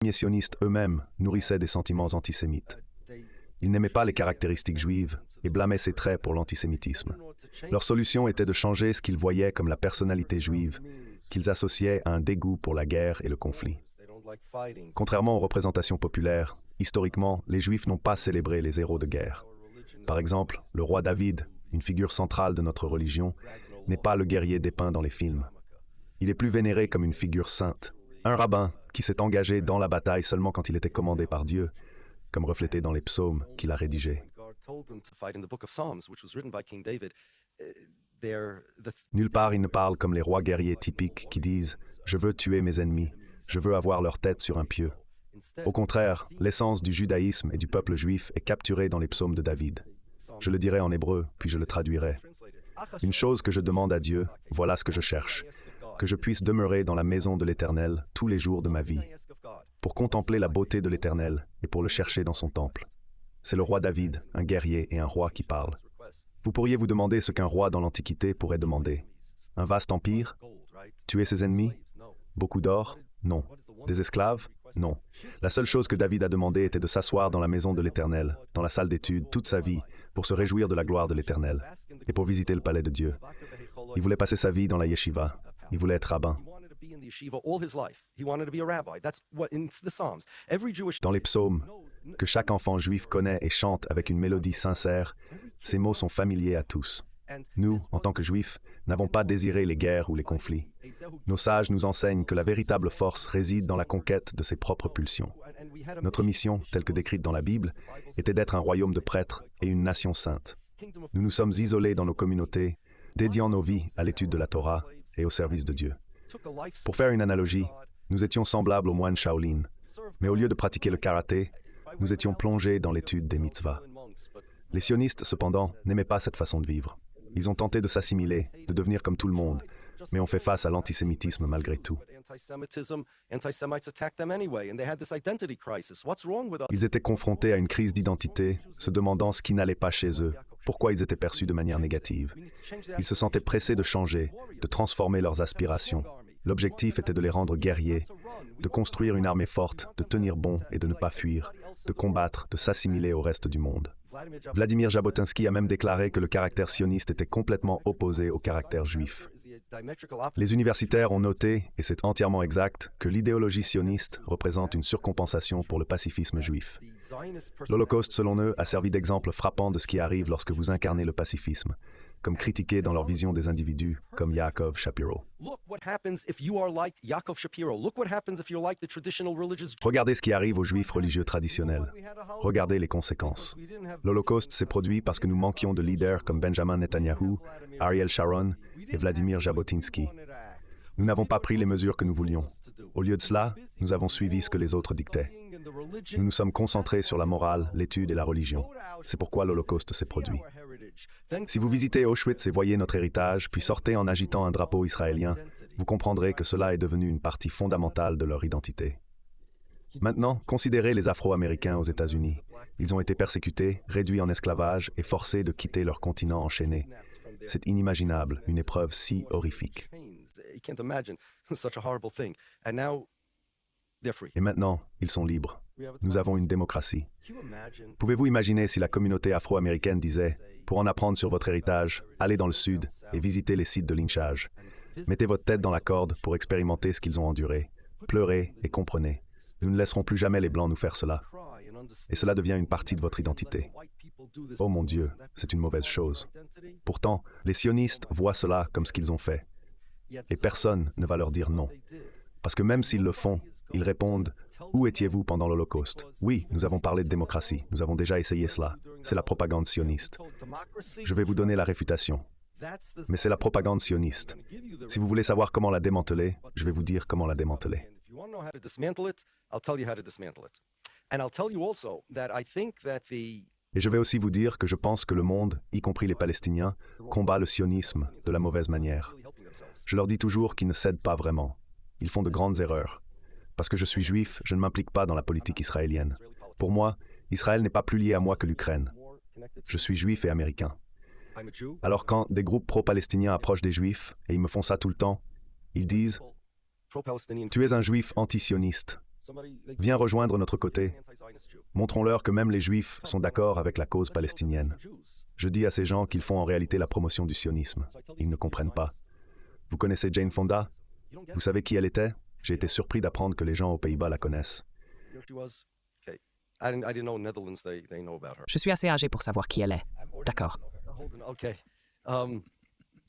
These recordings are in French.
premiers sionistes eux-mêmes nourrissaient des sentiments antisémites. Ils n'aimaient pas les caractéristiques juives et blâmaient ces traits pour l'antisémitisme. Leur solution était de changer ce qu'ils voyaient comme la personnalité juive, qu'ils associaient à un dégoût pour la guerre et le conflit. Contrairement aux représentations populaires, historiquement, les Juifs n'ont pas célébré les héros de guerre. Par exemple, le roi David, une figure centrale de notre religion, n'est pas le guerrier dépeint dans les films. Il est plus vénéré comme une figure sainte, un rabbin qui s'est engagé dans la bataille seulement quand il était commandé par Dieu, comme reflété dans les psaumes qu'il a rédigés. Nulle part il ne parle comme les rois guerriers typiques qui disent « Je veux tuer mes ennemis, je veux avoir leur tête sur un pieu ». Au contraire, l'essence du judaïsme et du peuple juif est capturée dans les psaumes de David. Je le dirai en hébreu, puis je le traduirai. Une chose que je demande à Dieu, voilà ce que je cherche, que je puisse demeurer dans la maison de l'Éternel tous les jours de ma vie, pour contempler la beauté de l'Éternel et pour le chercher dans son temple. C'est le roi David, un guerrier et un roi qui parle. Vous pourriez vous demander ce qu'un roi dans l'Antiquité pourrait demander. Un vaste empire? Tuer ses ennemis? Beaucoup d'or? Non. Des esclaves? Non. La seule chose que David a demandé était de s'asseoir dans la maison de l'Éternel, dans la salle d'études, toute sa vie, pour se réjouir de la gloire de l'Éternel et pour visiter le palais de Dieu. Il voulait passer sa vie dans la yeshiva. Il voulait être rabbin. Dans les psaumes, que chaque enfant juif connaît et chante avec une mélodie sincère, ces mots sont familiers à tous. Nous, en tant que juifs, n'avons pas désiré les guerres ou les conflits. Nos sages nous enseignent que la véritable force réside dans la conquête de ses propres pulsions. Notre mission, telle que décrite dans la Bible, était d'être un royaume de prêtres et une nation sainte. Nous nous sommes isolés dans nos communautés, dédiant nos vies à l'étude de la Torah et au service de Dieu. Pour faire une analogie, nous étions semblables aux moines Shaolin, mais au lieu de pratiquer le karaté, nous étions plongés dans l'étude des mitzvahs. Les sionistes, cependant, n'aimaient pas cette façon de vivre. Ils ont tenté de s'assimiler, de devenir comme tout le monde, mais ont fait face à l'antisémitisme malgré tout. Ils étaient confrontés à une crise d'identité, se demandant ce qui n'allait pas chez eux, pourquoi ils étaient perçus de manière négative. Ils se sentaient pressés de changer, de transformer leurs aspirations. L'objectif était de les rendre guerriers, de construire une armée forte, de tenir bon et de ne pas fuir, de combattre, de s'assimiler au reste du monde. Vladimir Jabotinsky a même déclaré que le caractère sioniste était complètement opposé au caractère juif. Les universitaires ont noté, et c'est entièrement exact, que l'idéologie sioniste représente une surcompensation pour le pacifisme juif. L'Holocauste, selon eux, a servi d'exemple frappant de ce qui arrive lorsque vous incarnez le pacifisme, comme critiqués dans leur vision des individus, comme Yaakov Shapiro. Regardez ce qui arrive aux juifs religieux traditionnels. Regardez les conséquences. L'Holocauste s'est produit parce que nous manquions de leaders comme Benjamin Netanyahu, Ariel Sharon et Vladimir Jabotinsky. Nous n'avons pas pris les mesures que nous voulions. Au lieu de cela, nous avons suivi ce que les autres dictaient. Nous nous sommes concentrés sur la morale, l'étude et la religion. C'est pourquoi l'Holocauste s'est produit. Si vous visitez Auschwitz et voyez notre héritage, puis sortez en agitant un drapeau israélien, vous comprendrez que cela est devenu une partie fondamentale de leur identité. Maintenant, considérez les Afro-Américains aux États-Unis. Ils ont été persécutés, réduits en esclavage et forcés de quitter leur continent enchaîné. C'est inimaginable, une épreuve si horrifique. Et maintenant, ils sont libres. Nous avons une démocratie. Pouvez-vous imaginer si la communauté afro-américaine disait « Pour en apprendre sur votre héritage, allez dans le Sud et visitez les sites de lynchage. Mettez votre tête dans la corde pour expérimenter ce qu'ils ont enduré. Pleurez et comprenez. Nous ne laisserons plus jamais les Blancs nous faire cela. Et cela devient une partie de votre identité. Oh mon Dieu, c'est une mauvaise chose. Pourtant, les sionistes voient cela comme ce qu'ils ont fait. Et personne ne va leur dire non. Parce que même s'ils le font, ils répondent « Où étiez-vous pendant l'Holocauste? Oui, nous avons parlé de démocratie, nous avons déjà essayé cela. C'est la propagande sioniste. Je vais vous donner la réfutation. Mais c'est la propagande sioniste. Si vous voulez savoir comment la démanteler, je vais vous dire comment la démanteler. Et je vais aussi vous dire que je pense que le monde, y compris les Palestiniens, combat le sionisme de la mauvaise manière. Je leur dis toujours qu'ils ne cèdent pas vraiment. Ils font de grandes erreurs. Parce que je suis juif, je ne m'implique pas dans la politique israélienne. Pour moi, Israël n'est pas plus lié à moi que l'Ukraine. Je suis juif et américain. Alors quand des groupes pro-palestiniens approchent des juifs, et ils me font ça tout le temps, ils disent « Tu es un juif anti-sioniste. Viens rejoindre notre côté. Montrons-leur que même les Juifs sont d'accord avec la cause palestinienne. Je dis à ces gens qu'ils font en réalité la promotion du sionisme. Ils ne comprennent pas. Vous connaissez Jane Fonda? Vous savez qui elle était? J'ai été surpris d'apprendre que les gens aux Pays-Bas la connaissent. Je suis assez âgé pour savoir qui elle est. D'accord.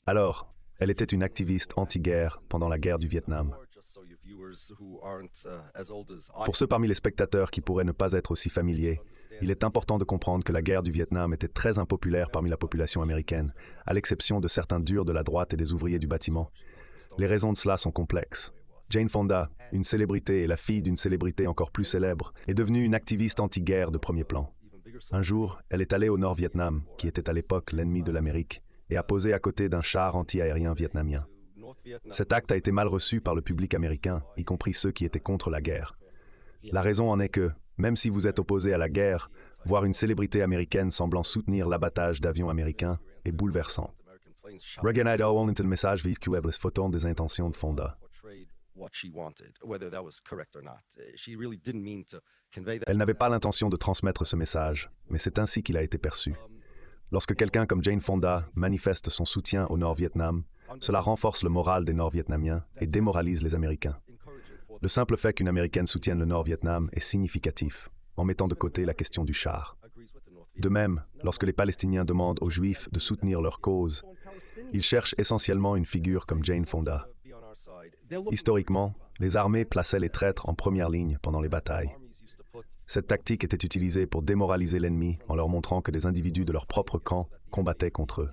Alors, elle était une activiste anti-guerre pendant la guerre du Vietnam. Pour ceux parmi les spectateurs qui pourraient ne pas être aussi familiers, il est important de comprendre que la guerre du Vietnam était très impopulaire parmi la population américaine, à l'exception de certains durs de la droite et des ouvriers du bâtiment. Les raisons de cela sont complexes. Jane Fonda, une célébrité et la fille d'une célébrité encore plus célèbre, est devenue une activiste anti-guerre de premier plan. Un jour, elle est allée au Nord-Vietnam, qui était à l'époque l'ennemi de l'Amérique, et a posé à côté d'un char anti-aérien vietnamien. Cet acte a été mal reçu par le public américain, y compris ceux qui étaient contre la guerre. La raison en est que, même si vous êtes opposé à la guerre, voir une célébrité américaine semblant soutenir l'abattage d'avions américains est bouleversant. Reagan a le message véhiculé les photos des intentions de Fonda. Elle n'avait pas l'intention de transmettre ce message, mais c'est ainsi qu'il a été perçu. Lorsque quelqu'un comme Jane Fonda manifeste son soutien au Nord-Vietnam, cela renforce le moral des Nord-Vietnamiens et démoralise les Américains. Le simple fait qu'une Américaine soutienne le Nord-Vietnam est significatif, en mettant de côté la question du char. De même, lorsque les Palestiniens demandent aux Juifs de soutenir leur cause, ils cherchent essentiellement une figure comme Jane Fonda. Historiquement, les armées plaçaient les traîtres en première ligne pendant les batailles. Cette tactique était utilisée pour démoraliser l'ennemi en leur montrant que des individus de leur propre camp combattaient contre eux.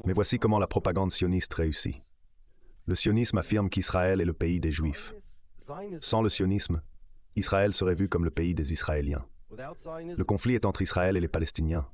Mais voici comment la propagande sioniste réussit. Le sionisme affirme qu'Israël est le pays des Juifs. Sans le sionisme, Israël serait vu comme le pays des Israéliens. Le conflit est entre Israël et les Palestiniens,